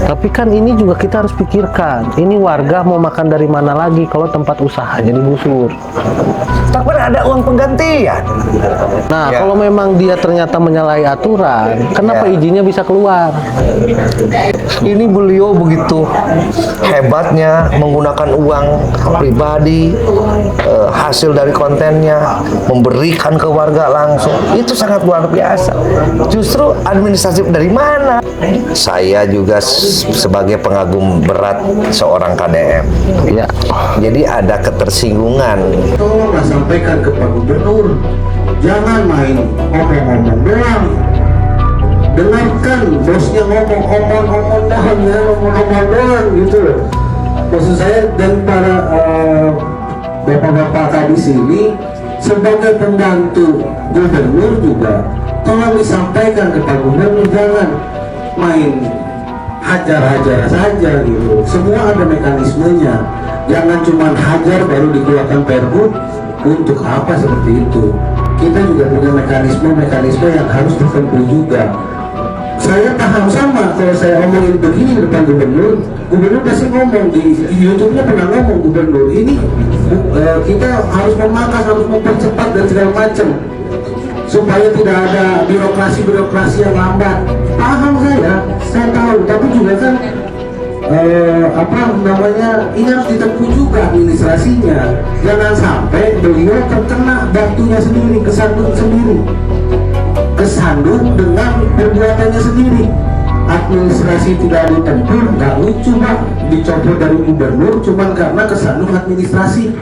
Tapi kan ini juga kita harus pikirkan, ini warga mau makan dari mana lagi kalau tempat usahanya digusur. Tapi ada uang penggantian. Nah, Ya. kalau memang dia ternyata menyalahi aturan, kenapa Ya. izinnya bisa keluar? Ini beliau begitu hebatnya menggunakan uang pribadi, hasil dari kontennya, memberikan ke warga langsung. Itu sangat luar biasa. Justru administratif dari mana? Saya juga sebagai pengagum berat seorang KDM. Ya. Jadi ada ketersinggungan. Tolonglah sampaikan ke Pak Gubernur, jangan main omong-omong doang. Dengarkan bosnya ngomong doang gitu loh. Maksud saya dan para bapak-bapak di sini sebagai pembantu gubernur juga tolong disampaikan ke Pak Gubernur, jangan main hajar-hajar saja gitu. Semua ada mekanismenya. Jangan cuma hajar baru dikeluarkan pergub. Untuk apa seperti itu? Kita juga punya mekanisme yang harus ditempuh juga. Saya paham sama kalau saya omongin begini di depan gubernur pasti ngomong di YouTube-nya pernah ngomong gubernur ini kita harus memangkas, harus mempercepat dan segala macam supaya tidak ada birokrasi yang lambat. Paham saya tahu, tapi juga kan ini harus ditempuh juga administrasinya. Jangan sampai beliau terkena batunya sendiri, kesandung dengan perbuatannya sendiri. Administrasi tidak ditempuh, nggak lucu Pak, dicopot dari gubernur cuman karena kesandung administrasi.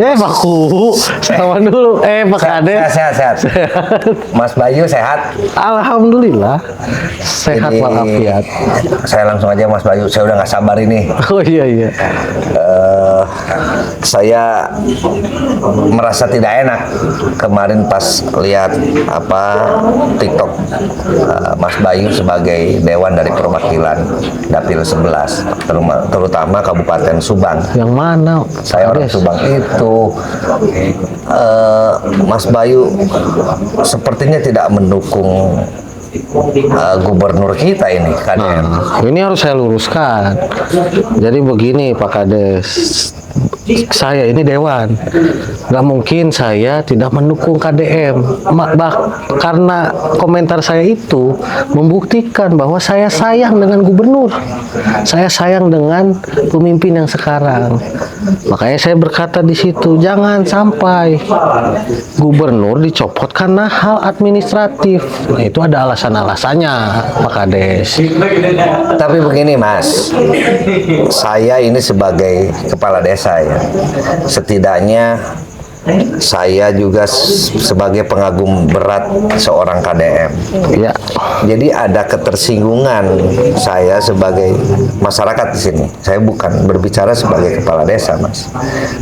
Baku. Salaman dulu. Pak Kades. Sehat. Mas Bayu sehat? Alhamdulillah. Sehat Ini walafiat. saya langsung aja Mas Bayu, saya udah nggak sabar ini. Oh iya. Saya merasa tidak enak kemarin pas lihat TikTok Mas Bayu sebagai Dewan dari Perwakilan Dapil 11, terutama Kabupaten Subang. Yang mana? Saya orang Kades? Subang itu. Mas Bayu sepertinya tidak mendukung gubernur kita ini kan. Ini harus saya luruskan. Jadi begini Pak Kades, saya ini dewan, nggak mungkin saya tidak mendukung KDM. Karena komentar saya itu membuktikan bahwa saya sayang dengan gubernur, saya sayang dengan pemimpin yang sekarang. Makanya saya berkata di situ, jangan sampai gubernur dicopot karena hal administratif. Nah, itu ada alasannya Pak Kades. Tapi begini Mas, saya ini sebagai kepala desa ya, setidaknya saya juga sebagai pengagum berat seorang KDM. Ya. Jadi ada ketersinggungan saya sebagai masyarakat di sini. Saya bukan berbicara sebagai kepala desa, Mas.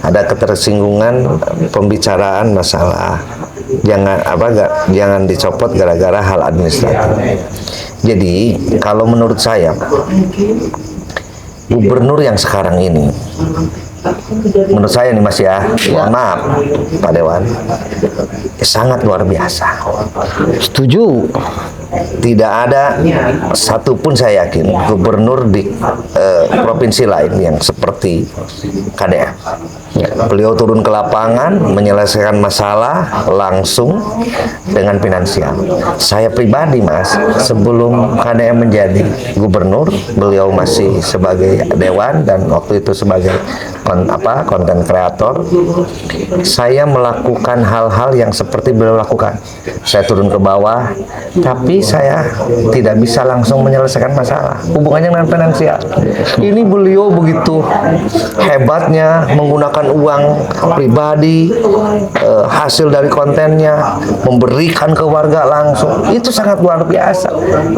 Ada ketersinggungan pembicaraan masalah jangan dicopot gara-gara hal administratif. Jadi kalau menurut saya gubernur yang sekarang ini, menurut saya nih Mas ya, mohon maaf Pak Dewan, sangat luar biasa. Setuju. Tidak ada satupun saya yakin gubernur di provinsi lain yang seperti KDM. Beliau turun ke lapangan menyelesaikan masalah langsung dengan finansial. Saya pribadi Mas, sebelum KDM menjadi gubernur, beliau masih sebagai dewan dan waktu itu sebagai konten kreator. Saya melakukan hal-hal yang seperti beliau lakukan. Saya turun ke bawah, tapi saya tidak bisa langsung menyelesaikan masalah hubungannya dengan finansial. Ini beliau begitu hebatnya menggunakan uang pribadi, hasil dari kontennya, memberikan ke warga langsung. Itu sangat luar biasa.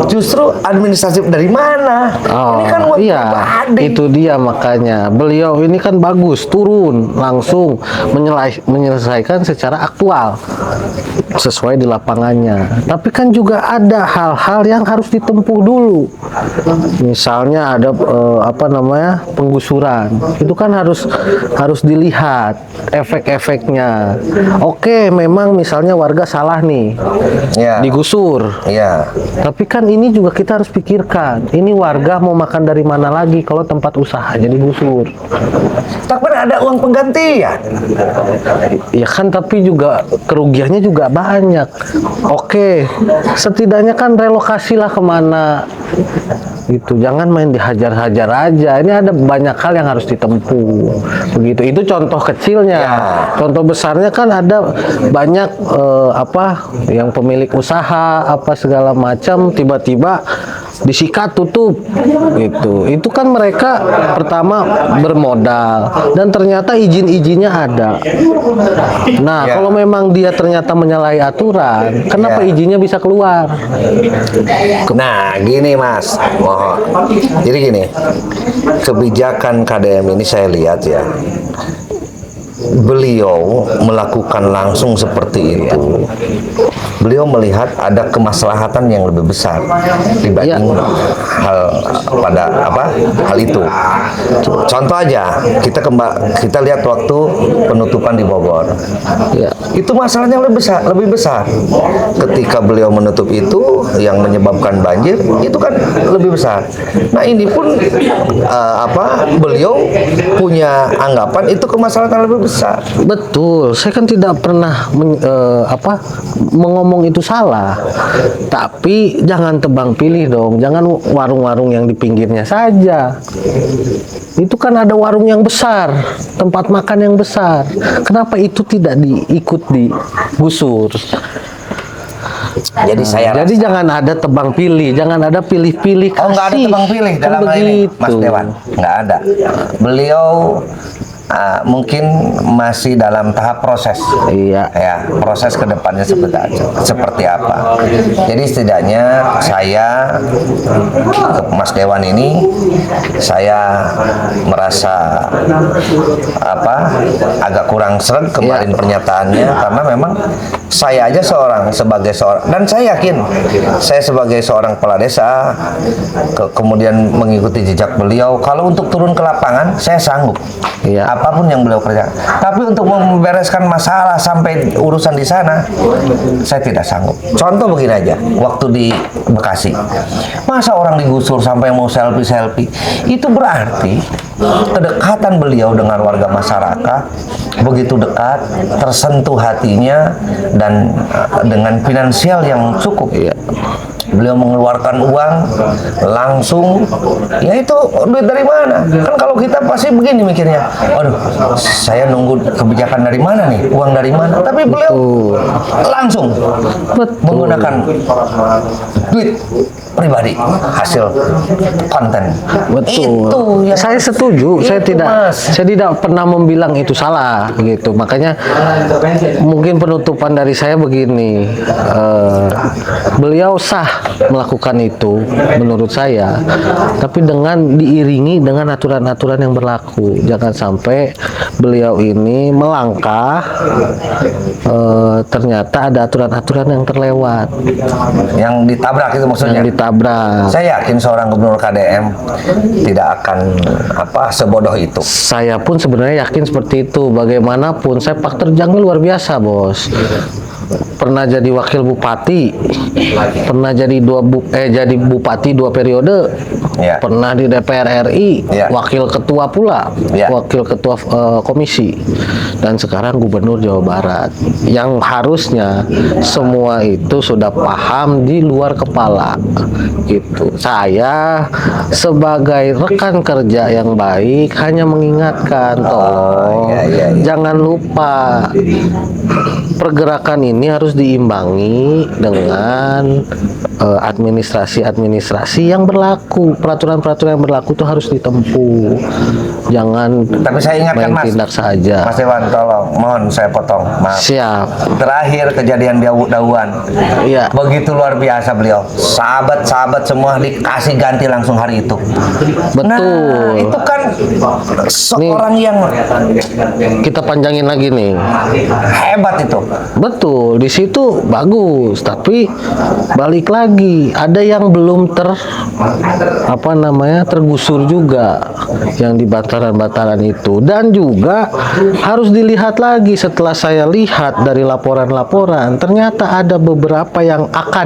Justru administratif dari mana? Ini kan uang pribadi. Itu dia, makanya beliau ini kan bagus turun langsung menyelesaikan secara aktual sesuai di lapangannya. Tapi kan juga ada hal-hal yang harus ditempuh dulu. Misalnya ada penggusuran. Itu kan harus dilihat efek-efeknya. Oke, memang misalnya warga salah nih, Ya. digusur. Ya. Tapi kan ini juga kita harus pikirkan, ini warga mau makan dari mana lagi kalau tempat usahanya digusur. Tapi ada uang penggantian. Ya kan, tapi juga kerugiannya juga banyak. Oke, setidaknya kan relokasilah kemana gitu. Jangan main dihajar-hajar aja. Ini ada banyak hal yang harus ditempuh. Begitu. Itu contoh kecilnya. Ya. Contoh besarnya kan ada banyak yang pemilik usaha apa segala macam tiba-tiba disikat tutup gitu. Itu kan mereka pertama bermodal dan ternyata izin-izinnya ada. Nah, Ya. kalau memang dia ternyata menyalahi aturan, kenapa Ya. izinnya bisa keluar? Nah, gini Mas, mohon. Jadi gini, kebijakan KDM ini saya lihat ya, beliau melakukan langsung seperti itu. Beliau melihat ada kemaslahatan yang lebih besar dibanding hal itu. Contoh aja, kita lihat waktu penutupan di Bogor. Ya. Itu masalahnya lebih besar. Ketika beliau menutup itu yang menyebabkan banjir, itu kan lebih besar. Nah, ini pun beliau punya anggapan itu kemaslahatan lebih besar. Betul, saya kan tidak pernah mengomong itu salah. Tapi jangan tebang pilih dong, jangan warung-warung yang di pinggirnya saja. Itu kan ada warung yang besar, tempat makan yang besar. Kenapa itu tidak diikut digusur? Jadi saya Jadi jangan ada tebang pilih, jangan ada pilih-pilih. Oh, nggak ada kasih. tebang pilih Kan dalam hal ini, Mas begitu. Dewan. Nggak ada. Beliau mungkin masih dalam tahap proses. Iya. Ya, proses kedepannya seperti apa. Jadi setidaknya saya Mas Dewan ini saya merasa agak kurang seret kemarin pernyataannya, karena memang saya aja sebagai seorang, dan saya yakin saya sebagai seorang kepala desa kemudian mengikuti jejak beliau, kalau untuk turun ke lapangan saya sanggup. Iya. Apapun yang beliau kerjakan. Tapi untuk membereskan masalah sampai urusan di sana, saya tidak sanggup. Contoh begini aja, waktu di Bekasi, masa orang digusur sampai mau selfie, itu berarti kedekatan beliau dengan warga masyarakat begitu dekat, tersentuh hatinya, dan dengan finansial yang cukup. Iya. Beliau mengeluarkan uang langsung, ya itu duit dari mana? Kan kalau kita pasti begini mikirnya, aduh, saya nunggu kebijakan dari mana nih, uang dari mana? Tapi beliau langsung menggunakan duit pribadi hasil konten. Betul. Itu yang Saya setuju. itu, Saya tidak pernah membilang itu salah gitu. Makanya mungkin penutupan dari saya begini. Beliau sah melakukan itu menurut saya. Tapi dengan diiringi dengan aturan-aturan yang berlaku. Jangan sampai beliau ini melangkah ternyata ada aturan-aturan yang terlewat. yang ditabrak itu maksudnya. Yang ditabrak. Saya yakin seorang gubernur KDM tidak akan sebodoh itu. Saya pun sebenarnya yakin seperti itu. Bagaimanapun sepak terjangnya luar biasa, Bos. Pernah jadi wakil bupati, pernah jadi jadi bupati 2 periode, Ya. pernah di DPR RI, Ya. wakil ketua pula, Ya. wakil ketua komisi, dan sekarang gubernur Jawa Barat. Yang harusnya semua itu sudah paham di luar kepala, gitu. Saya sebagai rekan kerja yang baik hanya mengingatkan, tolong ya. jangan lupa pergerakan ini harus diimbangi dengan administrasi yang berlaku, peraturan-peraturan yang berlaku itu harus ditempuh. Jangan Tapi saya ingatkan main Mas, tindak saja. Mas Dewan, tolong, mohon saya potong, maaf. Siap. Terakhir kejadian Dauan, Iya. begitu luar biasa beliau. Sahabat-sahabat semua dikasih ganti langsung hari itu. Betul. Nah, itu kan seorang yang Kita panjangin lagi nih. hebat itu. Betul. betul. Di situ bagus, tapi balik lagi ada yang belum tergusur juga yang di bataran-bataran itu, dan juga harus dilihat lagi setelah saya lihat dari laporan-laporan, ternyata ada beberapa yang akan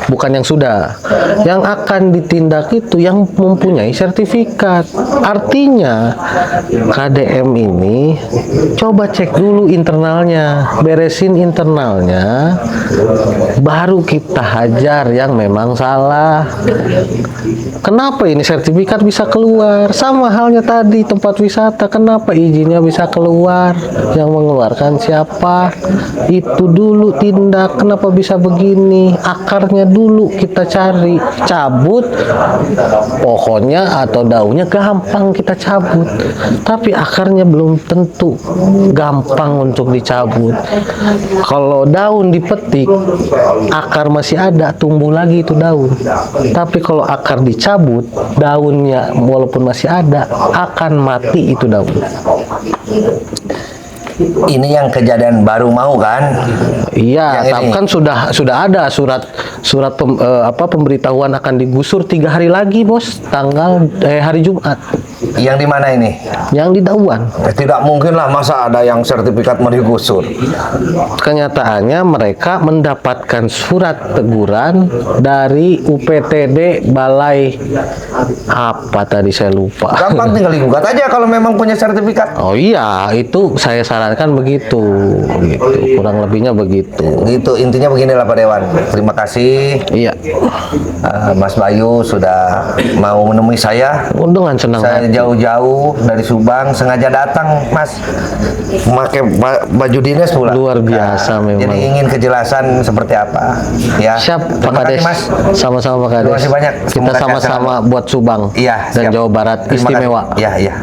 bukan yang sudah, yang akan ditindak itu yang mempunyai sertifikat. Artinya KDM ini coba cek dulu internalnya, beresin internalnya, baru kita hajar yang memang salah. Kenapa ini sertifikat bisa keluar? Sama halnya tadi tempat wisata, kenapa izinnya bisa keluar? Yang mengeluarkan siapa? Itu dulu tindak, kenapa bisa begini? Akarnya dulu kita cari, cabut pohonnya atau daunnya gampang kita cabut, tapi akarnya belum tentu gampang untuk dicabut. Kalau daun dipetik, akar masih ada, tumbuh lagi itu daun. Tapi kalau akar dicabut, daunnya walaupun masih ada, akan mati itu daun. Ini yang kejadian baru mau kan? Iya, Yang tapi ini. kan sudah ada surat pemberitahuan akan digusur 3 hari lagi, bos. Hari Jumat. Yang di mana ini? Yang di Dauan. Tidak mungkin lah, masa ada yang sertifikat mau digusur. Kenyataannya mereka mendapatkan surat teguran dari UPTD Balai apa tadi saya lupa. Gampang, tinggal digugat aja kalau memang punya sertifikat. Oh iya, itu saya sarankan begitu, gitu. Kurang lebihnya begitu. Gitu, intinya beginilah Pak Dewan. Terima kasih Iya, Mas Bayu sudah mau menemui saya. dengan senang Saya hati. jauh-jauh dari Subang sengaja datang, Mas, memakai baju dinas pula. Luar biasa memang. Jadi ingin kejelasan seperti apa, ya. Siap, Pak Terima kasih, Kades. Mas. Sama-sama Pak Kades. Terima kasih banyak. Kita Semoga sehat sama-sama selalu. buat Subang Iya, dan siap. Jawa Barat Terima kasih. istimewa. Iya, iya.